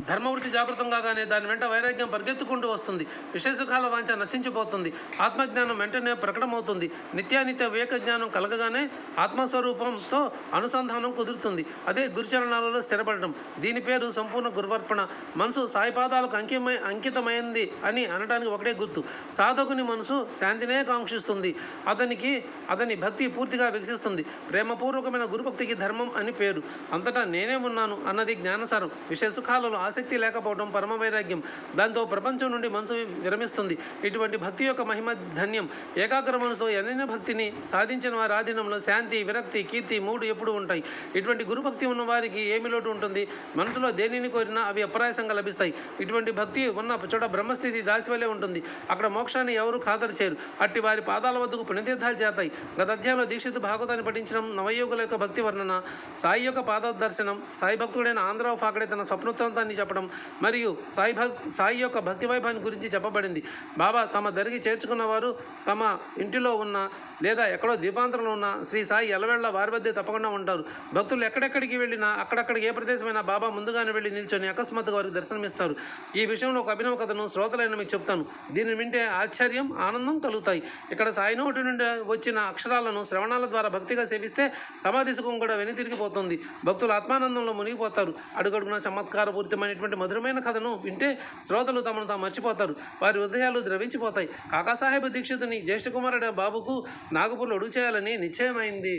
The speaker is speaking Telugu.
ధర్మవృత్తి జాగృతం కాగానే దాని వెంట వైరాగ్యం పరిగెత్తుకుంటూ వస్తుంది. విషయసుఖాల వాంఛ నశించిపోతుంది. ఆత్మజ్ఞానం వెంటనే ప్రకటమవుతుంది. నిత్యానిత్య వివేక జ్ఞానం కలగగానే ఆత్మస్వరూపంతో అనుసంధానం కుదురుతుంది. అదే గురుచరణాలలో స్థిరపడటం. దీని పేరు సంపూర్ణ గురువర్పణ. మనసు సాయిపాదాలకు అంకితమైంది అని అనడానికి ఒకటే గుర్తు. సాధకుని మనసు శాంతినే కాంక్షిస్తుంది. అతని భక్తి పూర్తిగా వికసిస్తుంది. ప్రేమపూర్వకమైన గురుభక్తికి ధర్మం అని పేరు. అంతటా నేనే ఉన్నాను అన్నది జ్ఞానసారం. విషయసుఖాలలో ఆసక్తి లేకపోవడం పరమ వైరాగ్యం. దాంతో ప్రపంచం నుండి మనసు విరమిస్తుంది. ఇటువంటి భక్తి యొక్క మహిమ ధన్యం. ఏకాగ్ర మనసుతో ఎన్నైనా భక్తిని సాధించిన వారి ఆధీనంలో శాంతి, విరక్తి, కీర్తి మూడు ఎప్పుడు ఉంటాయి. ఇటువంటి గురుభక్తి ఉన్న వారికి ఏమి లోటు ఉంటుంది? మనసులో దేనిని కోరినా అవి అప్రాయసంగా లభిస్తాయి. ఇటువంటి భక్తి ఉన్న చోట బ్రహ్మస్థితి దాసివలే ఉంటుంది. అక్కడ మోక్షాన్ని ఎవరు ఖాతరు చేయరు. అట్టి వారి పాదాల వద్దకు పుణ్యతీర్థాలు చేరతాయి. గత అధ్యాయంలో దీక్షితు భాగవతాన్ని పఠించడం, నవయోగుల యొక్క భక్తి వర్ణన, సాయి యొక్క పాదదర్శనం, సాయి భక్తుడైన ఆంధ్రావు ఫాకడే తన స్వప్నోత్తంతాన్ని చెప్పడం మరియు సాయి యొక్క భక్తి వైభవాన్ని గురించి చెప్పబడింది. బాబా తమ దరికి చేర్చుకున్న వారు తమ ఇంటిలో ఉన్న లేదా ఎక్కడో ద్వీపాంతరంలో ఉన్న శ్రీ సాయి ఎలవేళ్ల వారి వద్దే తప్పకుండా ఉంటారు. భక్తులు ఎక్కడెక్కడికి వెళ్ళినా అక్కడక్కడికి ఏ ప్రదేశమైనా బాబా ముందుగానే వెళ్ళి నిల్చొని అకస్మాత్తుగా వారికి దర్శనమిస్తారు. ఈ విషయంలో ఒక అభినవ కథను శ్రోతలైన మీకు చెప్తాను. దీన్ని వింటే ఆశ్చర్యం, ఆనందం కలుగుతాయి. ఇక్కడ సాయి నోటి నుండి వచ్చిన అక్షరాలను శ్రవణాల ద్వారా భక్తిగా సేవిస్తే సమాధి సుఖం కూడా వెనుతిరిగిపోతుంది. భక్తులు ఆత్మానందంలో మునిగిపోతారు. అడుగడుగున చమత్కారపూరితమైనటువంటి మధురమైన కథను వింటే శ్రోతలు తమను తాము మర్చిపోతారు. వారి హృదయాలు ద్రవించిపోతాయి. కాకాసాహెబ్ దీక్షితుని జ్యేష్ఠ కుమారుడు బాబుకు నాగపూర్లో అడుగు చేయాలని నిశ్చయమైంది.